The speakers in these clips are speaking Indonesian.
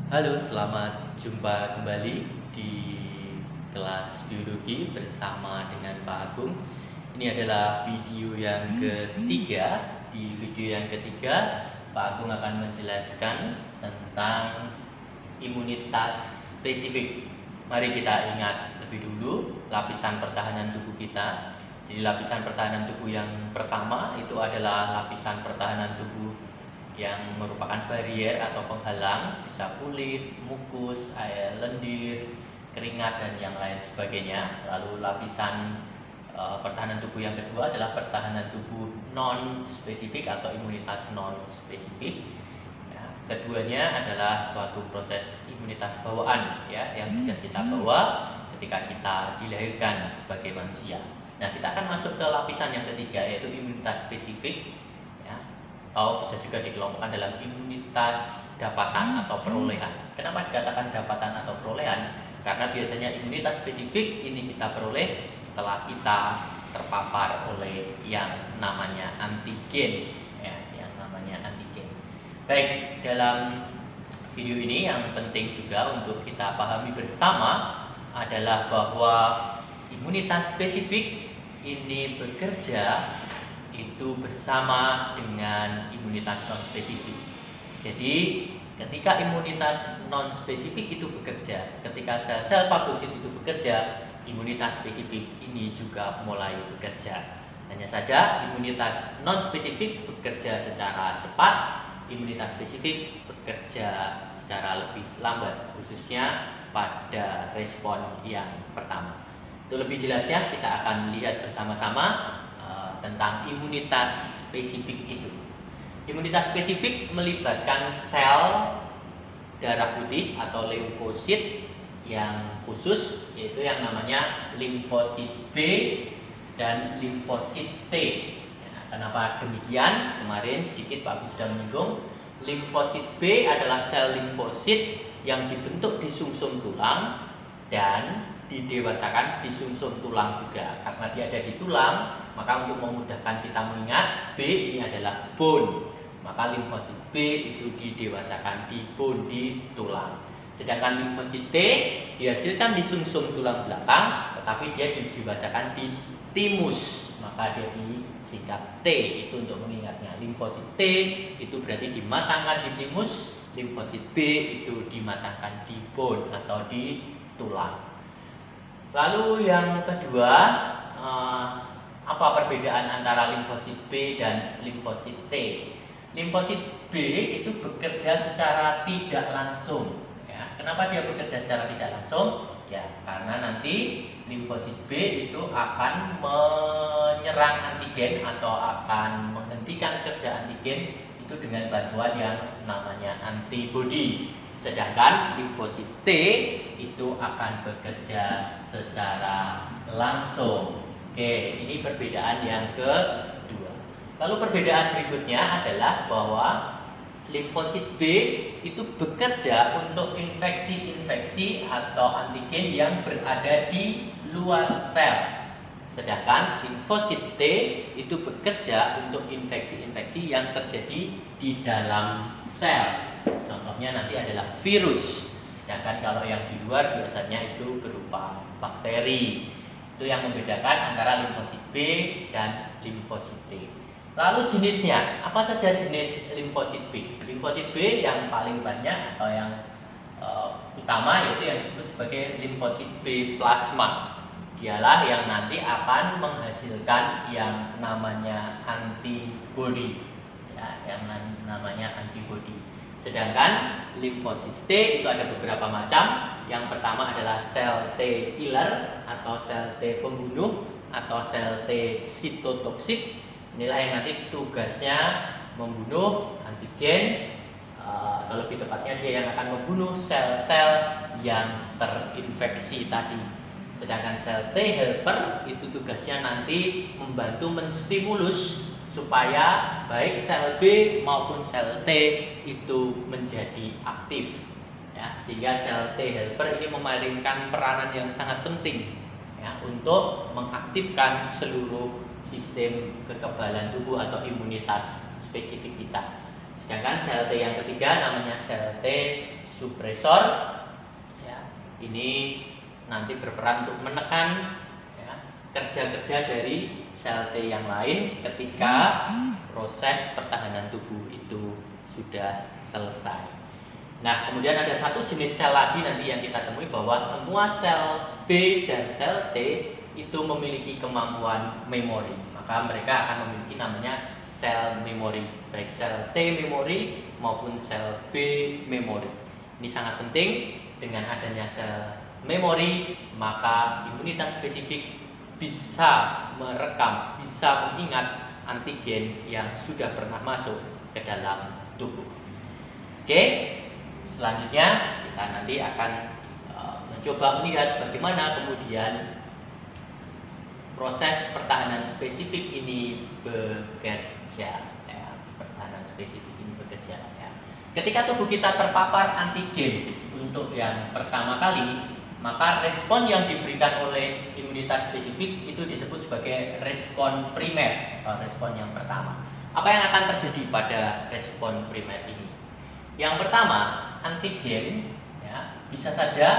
Halo, selamat jumpa kembali di kelas biologi bersama dengan Pak Agung. Ini adalah video yang ketiga. Di video yang ketiga, Pak Agung akan menjelaskan tentang imunitas spesifik. Mari kita ingat lebih dulu lapisan pertahanan tubuh kita. Jadi lapisan pertahanan tubuh yang pertama itu adalah lapisan pertahanan tubuh yang merupakan barier atau penghalang, bisa kulit, mukus, air lendir, keringat, dan yang lain sebagainya. Lalu lapisan pertahanan tubuh yang kedua adalah pertahanan tubuh non spesifik atau imunitas non spesifik. Ya, keduanya adalah suatu proses imunitas bawaan ya, yang sudah kita bawa ketika kita dilahirkan sebagai manusia. Nah, kita akan masuk ke lapisan yang ketiga, yaitu imunitas spesifik, atau bisa juga dikelompokkan dalam imunitas dapatan atau perolehan. Kenapa dikatakan dapatan atau perolehan? Karena biasanya imunitas spesifik ini kita peroleh setelah kita terpapar oleh yang namanya antigen, ya, yang namanya antigen. Baik, dalam video ini yang penting juga untuk kita pahami bersama adalah bahwa imunitas spesifik ini bekerja itu bersama dengan imunitas non spesifik. Jadi ketika imunitas non spesifik itu bekerja, ketika sel-sel fagosit itu bekerja, imunitas spesifik ini juga mulai bekerja. Hanya saja imunitas non spesifik bekerja secara cepat, imunitas spesifik bekerja secara lebih lambat, khususnya pada respon yang pertama. Untuk lebih jelasnya kita akan lihat bersama-sama tentang imunitas spesifik itu. Imunitas spesifik melibatkan sel darah putih atau leukosit yang khusus, yaitu yang namanya limfosit B dan limfosit T. Ya, kenapa demikian? Kemarin sedikit Pak Agus sudah menyinggung. Limfosit B adalah sel limfosit yang dibentuk di sumsum tulang dan didewasakan di sumsum tulang juga. Karena dia ada di tulang, maka untuk memudahkan kita mengingat, B ini adalah bone. Maka limfosit B itu didewasakan di bone, di tulang. Sedangkan limfosit T dihasilkan di sumsum tulang belakang, tetapi dia didewasakan di timus. Maka dia disingkat T, itu untuk mengingatnya. Limfosit T itu berarti dimatangkan di timus, limfosit B itu dimatangkan di bone atau di tulang. Lalu yang kedua, apa perbedaan antara limfosit B dan limfosit T? Limfosit B itu bekerja secara tidak langsung. Ya, kenapa dia bekerja secara tidak langsung? Ya, karena nanti limfosit B itu akan menyerang antigen atau akan menghentikan kerja antigen itu dengan bantuan yang namanya antibodi. Sedangkan limfosit T itu akan bekerja secara langsung. Oke, ini perbedaan yang kedua. Lalu perbedaan berikutnya adalah bahwa limfosit B itu bekerja untuk infeksi-infeksi atau antigen yang berada di luar sel. Sedangkan limfosit T itu bekerja untuk infeksi-infeksi yang terjadi di dalam sel. Contohnya nanti adalah virus. Sedangkan kalau yang di luar biasanya itu berupa bakteri. Itu yang membedakan antara limfosit B dan limfosit T. Lalu jenisnya, apa saja jenis limfosit B? Limfosit B yang paling banyak atau yang utama yaitu yang disebut sebagai limfosit B plasma. Dialah yang nanti akan menghasilkan yang namanya antibodi. Ya, yang namanya antibodi. Sedangkan limfosit T itu ada beberapa macam. Yang pertama adalah sel T killer atau sel T pembunuh atau sel T sitotoksik. Inilah yang nanti tugasnya membunuh antigen, atau lebih tepatnya dia yang akan membunuh sel-sel yang terinfeksi tadi. Sedangkan sel T helper itu tugasnya nanti membantu menstimulus supaya baik sel B maupun sel T itu menjadi aktif, ya, sehingga sel T helper ini memainkan peranan yang sangat penting, ya, untuk mengaktifkan seluruh sistem kekebalan tubuh atau imunitas spesifik kita. Sedangkan sel T yang ketiga namanya sel T supresor, ya, ini nanti berperan untuk menekan ya, kerja-kerja dari sel T yang lain ketika proses pertahanan tubuh itu sudah selesai. Nah, kemudian ada satu jenis sel lagi nanti yang kita temui bahwa semua sel B dan sel T itu memiliki kemampuan memori. Maka mereka akan memiliki namanya sel memori, baik sel T memori maupun sel B memori. Ini sangat penting. Dengan adanya sel memori, maka imunitas spesifik bisa merekam, bisa mengingat antigen yang sudah pernah masuk ke dalam tubuh. Oke, selanjutnya kita nanti akan mencoba melihat bagaimana kemudian proses pertahanan spesifik ini bekerja. Ya, pertahanan spesifik ini bekerja. Ya. Ketika tubuh kita terpapar antigen untuk yang pertama kali, maka respon yang diberikan oleh imunitas spesifik itu disebut sebagai respon primer atau respon yang pertama. Apa yang akan terjadi pada respon primer ini? Yang pertama, antigen ya, bisa saja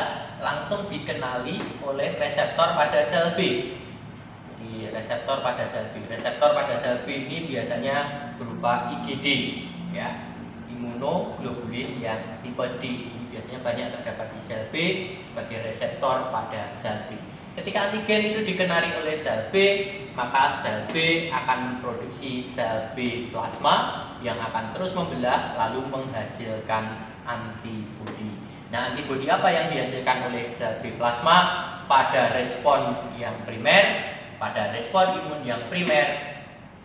langsung dikenali oleh reseptor pada sel B. Jadi reseptor pada sel B. Reseptor pada sel B ini biasanya berupa IgD, ya, imunoglobulin yang tipe D. Ini biasanya banyak terdapat di sel B sebagai reseptor pada sel B. Ketika antigen itu dikenali oleh sel B, maka sel B akan memproduksi sel B plasma yang akan terus membelah lalu menghasilkan antibodi. Nah, antibodi apa yang dihasilkan oleh sel B plasma pada respon yang primer? Pada respon imun yang primer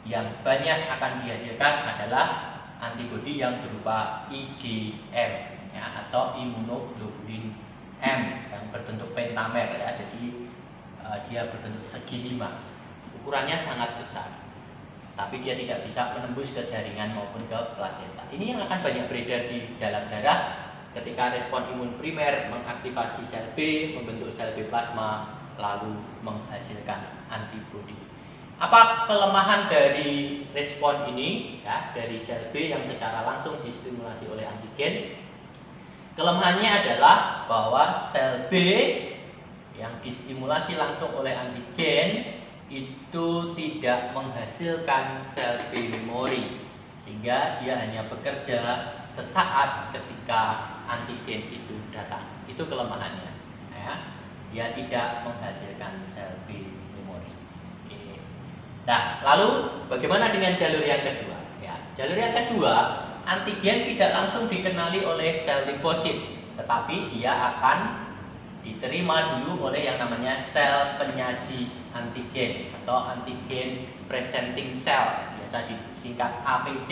yang banyak akan dihasilkan adalah antibodi yang berupa IgM ya, atau imunoglobulin M yang berbentuk pentamer ya. Jadi dia berbentuk segi 5. Ukurannya sangat besar. Tapi dia tidak bisa menembus ke jaringan maupun ke plasenta. Ini yang akan banyak beredar di dalam darah ketika respon imun primer mengaktifasi sel B, membentuk sel B plasma, lalu menghasilkan antibodi. Apa kelemahan dari respon ini ya, dari sel B yang secara langsung distimulasi oleh antigen? Kelemahannya adalah bahwa sel B yang distimulasi langsung oleh antigen itu tidak menghasilkan sel B memori, sehingga dia hanya bekerja sesaat ketika antigen itu datang. Itu kelemahannya ya. Dia tidak menghasilkan sel B memori. Oke. Nah, lalu bagaimana dengan jalur yang kedua? Ya, jalur yang kedua, antigen tidak langsung dikenali oleh sel limfosit, tetapi dia akan diterima dulu oleh yang namanya sel penyaji antigen atau antigen presenting cell, biasa disingkat APC,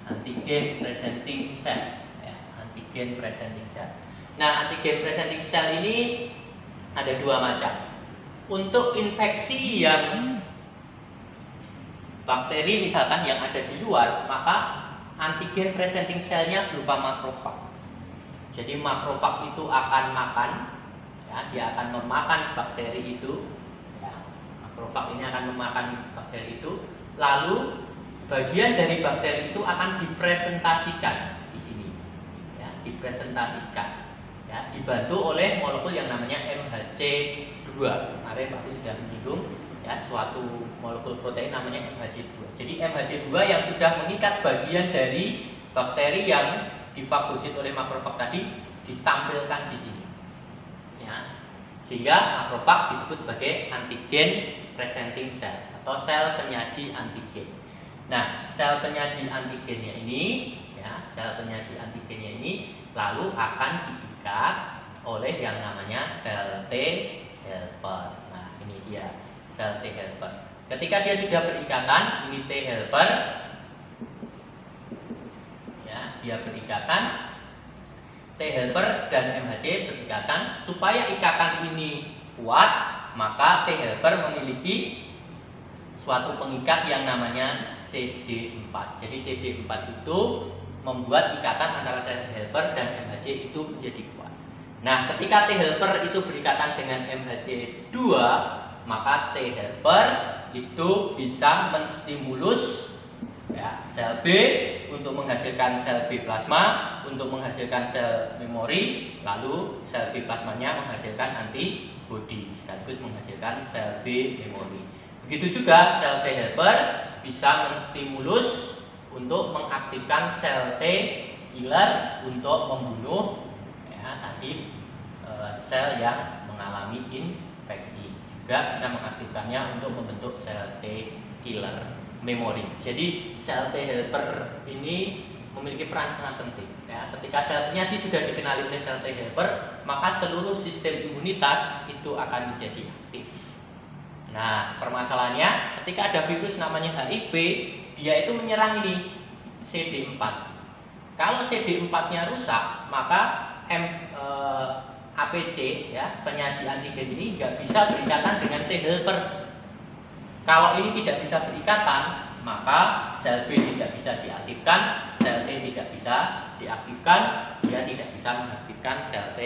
antigen presenting cell. Ya, antigen presenting cell. Nah, antigen presenting cell ini ada dua macam. Untuk infeksi yang bakteri misalkan yang ada di luar, maka antigen presenting cell-nya berupa makrofag. Jadi makrofag itu akan makan, ya, dia akan memakan bakteri itu. Ya, makrofag ini akan memakan bakteri itu, lalu bagian dari bakteri itu akan dipresentasikan di sini, ya, dipresentasikan. Ya, dibantu oleh molekul yang namanya MHC2. Kemarin Pak sudah menyinggung ya, suatu molekul protein namanya MHC2. Jadi MHC2 yang sudah mengikat bagian dari bakteri yang difagosit oleh makrofag tadi ditampilkan di sini. Ya. Sehingga makrofag disebut sebagai antigen presenting cell atau sel penyaji antigen. Nah, sel penyaji antigennya ini, ya, sel penyaji antigennya ini lalu akan diikat oleh yang namanya sel T helper. Nah, ini dia sel T helper. Ketika dia sudah berikatan, ini T helper, ya, dia berikatan, T helper dan MHC berikatan. Supaya ikatan ini kuat, maka T helper memiliki suatu pengikat yang namanya CD4. Jadi CD4 itu membuat ikatan antara T helper dan MHC itu menjadi kuat. Nah, ketika T helper itu berikatan dengan MHC2, maka T helper itu bisa menstimulus ya, sel B untuk menghasilkan sel B plasma, untuk menghasilkan sel memori, lalu sel B plasmanya menghasilkan antibodi sekaligus menghasilkan sel B memori. Begitu juga sel T helper bisa menstimulus untuk mengaktifkan sel T killer untuk membunuh sel yang mengalami infeksi, juga bisa mengaktifkannya untuk membentuk sel T killer memori. Jadi sel T helper ini memiliki peran sangat penting. Ketika sel penyaji sudah dikenali oleh sel T helper, maka seluruh sistem imunitas itu akan menjadi aktif. Nah, permasalahannya ketika ada virus namanya HIV, dia itu menyerang ini CD4. Kalau CD4-nya rusak, maka APC penyaji antigen ini nggak bisa berikatan dengan T helper. Kalau ini tidak bisa berikatan, maka sel B tidak bisa diaktifkan, sel T tidak bisa diaktifkan, dia tidak bisa mengaktifkan sel T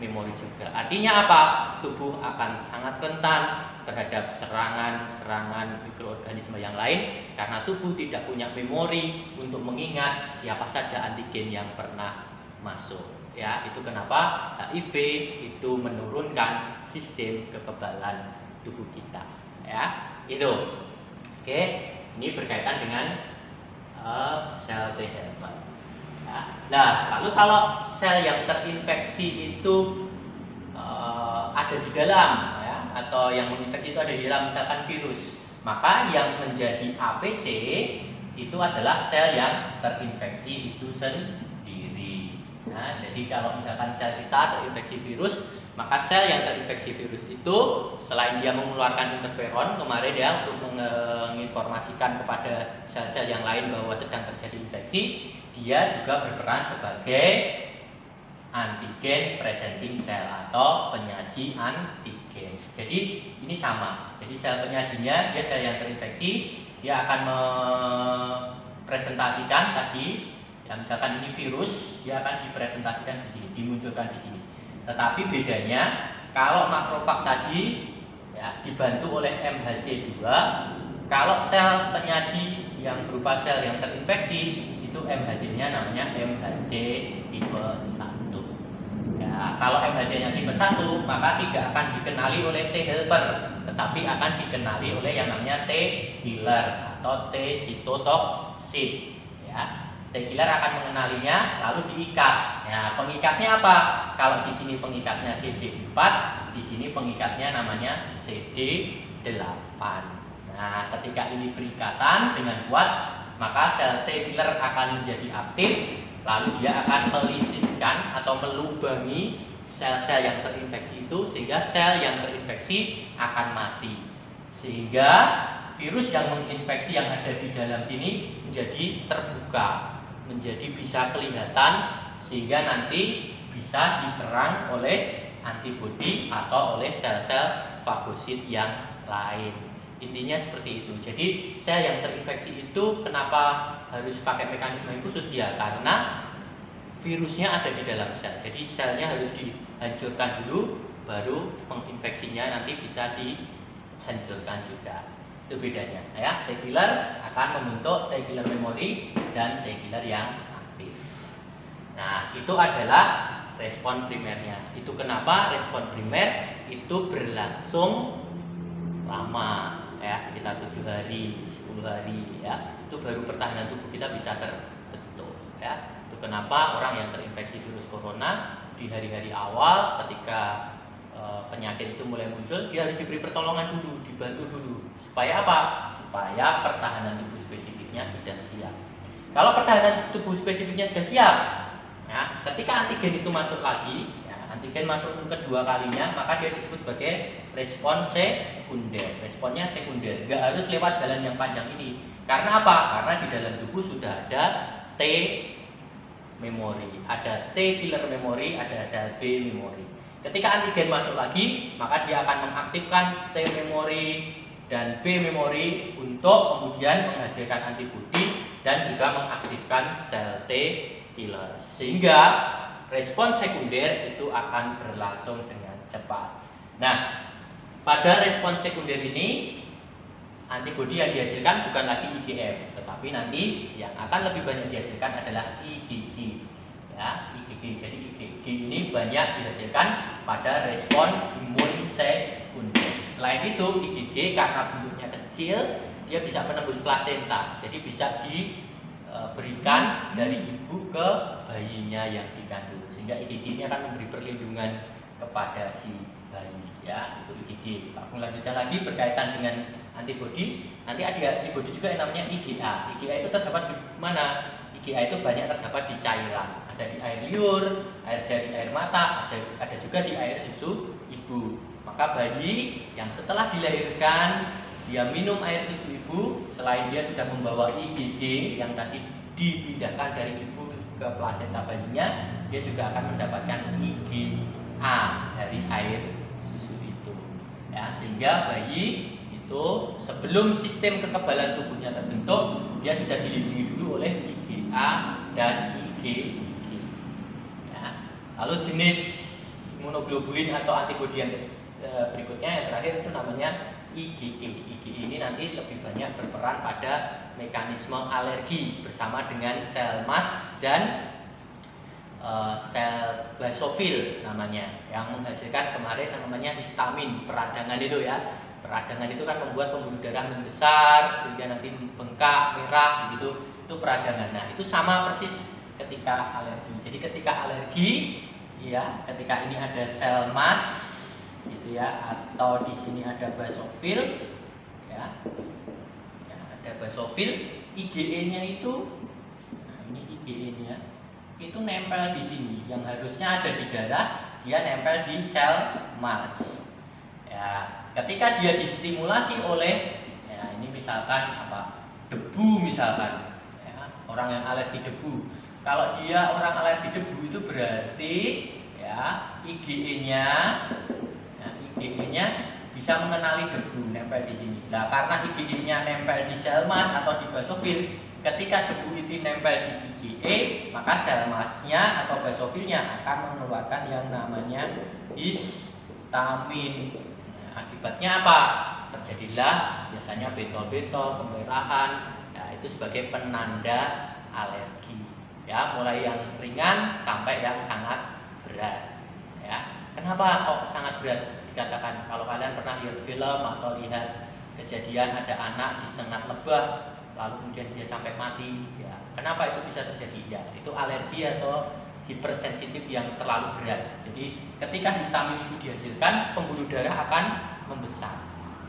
memori juga. Artinya apa? Tubuh akan sangat rentan terhadap serangan-serangan mikroorganisme yang lain karena tubuh tidak punya memori untuk mengingat siapa saja antigen yang pernah masuk. Itu kenapa HIV itu menurunkan sistem kekebalan tubuh kita. Itu. Oke, ini berkaitan dengan sel T helper. Nah, lalu kalau sel yang terinfeksi itu ada di dalam, atau yang menginfeksi itu ada di dalam misalkan virus, maka yang menjadi APC itu adalah sel yang terinfeksi itu sendiri. Nah, jadi kalau misalkan sel kita terinfeksi virus, maka sel yang terinfeksi virus itu selain dia mengeluarkan interferon kemarin untuk menginformasikan kepada sel-sel yang lain bahwa sedang terjadi infeksi, dia juga berperan sebagai antigen presenting cell atau penyaji antigen. Jadi ini sama. Jadi sel penyajinya dia sel yang terinfeksi, dia akan mempresentasikan tadi, misalkan ini virus, dia akan dipresentasikan di sini, dimunculkan di sini. Tetapi bedanya kalau makrofag tadi dibantu oleh MHC2, kalau sel penyaji yang berupa sel yang terinfeksi itu MHC-nya namanya MHC tipe 1. Kalau MHC-nya tipe 1, maka tidak akan dikenali oleh T helper, tetapi akan dikenali oleh yang namanya T killer atau T sitotoksik. T killer akan mengenalinya lalu diikat. Pengikatnya apa? Kalau di sini pengikatnya CD4, di sini pengikatnya namanya CD8. Nah, ketika ini berikatan dengan kuat, maka sel T killer akan menjadi aktif, lalu dia akan melisiskan atau melubangi sel-sel yang terinfeksi itu, sehingga sel yang terinfeksi akan mati. Sehingga virus yang menginfeksi yang ada di dalam sini menjadi terbuka, menjadi bisa kelihatan, sehingga nanti bisa diserang oleh antibodi atau oleh sel-sel fagosit yang lain. Intinya seperti itu. Jadi sel yang terinfeksi itu kenapa harus pakai mekanisme yang khusus? Karena virusnya ada di dalam sel. Jadi selnya harus dihancurkan dulu, baru penginfeksinya nanti bisa dihancurkan juga. Itu bedanya. T killer akan membentuk T killer memori dan T killer yang aktif. Nah, itu adalah respon primernya. Itu kenapa respon primer itu berlangsung lama, sekitar 7 hari, 10 hari, itu baru pertahanan tubuh kita bisa terbentuk. Itu kenapa orang yang terinfeksi virus corona di hari-hari awal ketika penyakit itu mulai muncul, dia harus diberi pertolongan dulu, dibantu dulu. Supaya apa? Supaya pertahanan tubuh spesifiknya sudah siap. Kalau pertahanan tubuh spesifiknya sudah siap, ketika antigen itu masuk lagi, antigen masuk kedua kalinya, maka dia disebut sebagai respon sekunder. Responnya sekunder, nggak harus lewat jalan yang panjang ini. Karena apa? Karena di dalam tubuh sudah ada T memori, ada T killer memori, ada sel B memori. Ketika antigen masuk lagi, maka dia akan mengaktifkan T memori dan B memori untuk kemudian menghasilkan antibodi dan juga mengaktifkan sel T killer. Sehingga respon sekunder itu akan berlangsung dengan cepat. Nah, pada respon sekunder ini antibodi yang dihasilkan bukan lagi IgM, tetapi nanti yang akan lebih banyak dihasilkan adalah IgG. ya, IgG. Jadi IgG ini banyak dihasilkan pada respon imun sekunder. Selain itu, IgG karena bentuknya kecil, dia bisa menembus plasenta. Jadi bisa diberikan dari ibu ke bayinya yang dikandung. Sehingga IgG ini akan memberi perlindungan kepada si bayi, ya, itu IgG. Aku lanjutkan lagi berkaitan dengan antibodi. Nanti ada antibodi juga yang namanya IgA. IgA itu terdapat di mana? IgA itu banyak terdapat di cairan. Ada di air liur, ada di air mata, ada juga di air susu ibu. Maka bayi yang setelah dilahirkan dia minum air susu ibu, selain dia sudah membawa IgG yang tadi dipindahkan dari ibu ke plasenta bayinya, dia juga akan mendapatkan IgA dari air susu itu. Ya, sehingga bayi itu sebelum sistem kekebalan tubuhnya terbentuk, dia sudah dilindungi dulu oleh IgA dan IgG. Ya. Lalu jenis imunoglobulin atau antibodi yang berikutnya yang terakhir itu namanya IgE. IgE ini nanti lebih banyak berperan pada mekanisme alergi bersama dengan sel mast dan sel basofil namanya, yang menghasilkan kemarin yang namanya histamin, peradangan itu ya. Peradangan itu kan membuat pembuluh darah membesar sehingga nanti bengkak, merah gitu. Itu peradangan. Nah, itu sama persis ketika alergi. Jadi ketika alergi ya, ketika ini ada sel mast gitu ya, atau di sini ada basofil ya. Ya, ada basofil, IgE-nya itu nah ini IgE-nya itu nempel di sini, yang harusnya ada di darah, dia nempel di sel mast. Ya, ketika dia distimulasi oleh ya ini misalkan apa? Debu misalkan. Ya, orang yang alergi debu. Kalau dia orang alergi debu itu berarti ya IgE-nya bisa mengenali debu, nempel di sini. Nah, karena IgE-nya nempel di sel mast atau di basofil, ketika debu itu nempel di IgE, maka sel mastnya atau basofilnya akan mengeluarkan yang namanya histamin. Nah, akibatnya apa? Terjadilah biasanya bentol-bentol, kemerahan. Nah, itu sebagai penanda alergi. Ya, mulai yang ringan sampai yang sangat berat. Ya, kenapa kok sangat berat? Dikatakan kalau kalian pernah lihat film atau lihat kejadian ada anak disengat lebah lalu kemudian dia sampai mati, ya kenapa itu bisa terjadi? Ya itu alergi atau hipersensitif yang terlalu berat. Jadi ketika histamin itu dihasilkan, pembuluh darah akan membesar.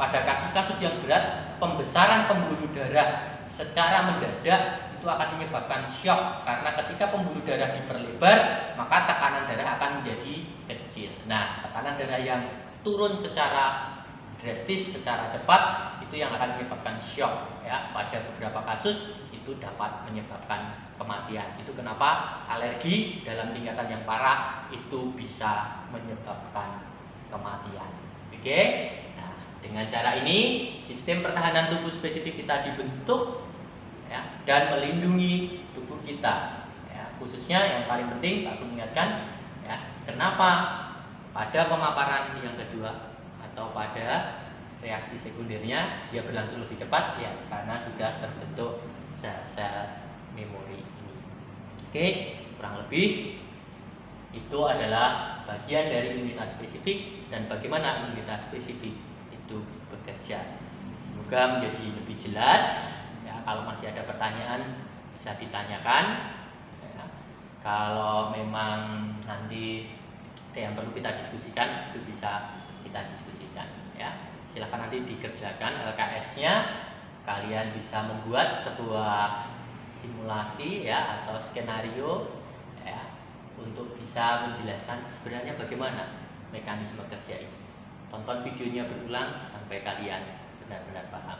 Pada kasus-kasus yang berat, pembesaran pembuluh darah secara mendadak itu akan menyebabkan shock, karena ketika pembuluh darah diperlebar maka tekanan darah akan menjadi kecil. Nah, tekanan darah yang turun secara drastis, secara cepat, itu yang akan menyebabkan shock ya. Pada beberapa kasus itu dapat menyebabkan kematian. Itu kenapa alergi dalam tingkatan yang parah itu bisa menyebabkan kematian. Oke. Nah, dengan cara ini sistem pertahanan tubuh spesifik kita dibentuk ya, dan melindungi tubuh kita. Ya, khususnya yang paling penting aku ingatkan ya, kenapa pada pemaparan yang kedua atau pada reaksi sekundernya dia berlangsung lebih cepat ya, karena sudah terbentuk sel-sel memori ini. Oke, kurang lebih itu adalah bagian dari imunitas spesifik dan bagaimana imunitas spesifik itu bekerja. Semoga menjadi lebih jelas ya. Kalau masih ada pertanyaan bisa ditanyakan ya. Kalau memang nanti yang perlu kita diskusikan itu bisa kita diskusikan ya. Silahkan nanti dikerjakan LKS-nya. Kalian bisa membuat sebuah simulasi ya atau skenario ya untuk bisa menjelaskan sebenarnya bagaimana mekanisme kerja ini. Tonton videonya berulang sampai kalian benar-benar paham.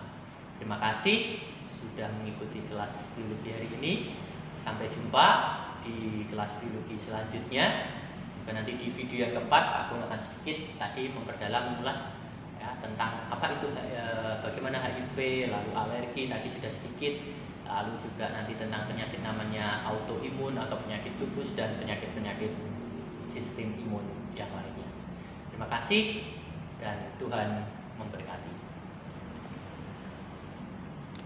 Terima kasih sudah mengikuti kelas biologi hari ini. Sampai jumpa di kelas biologi selanjutnya. Dan nanti di video yang keempat aku akan sedikit tadi memperdalam, mengulas ya, tentang apa itu bagaimana HIV, lalu alergi tadi sudah sedikit, lalu juga nanti tentang penyakit namanya autoimun atau penyakit lupus dan penyakit-penyakit sistem imun yang lainnya. Terima kasih dan Tuhan memberkati.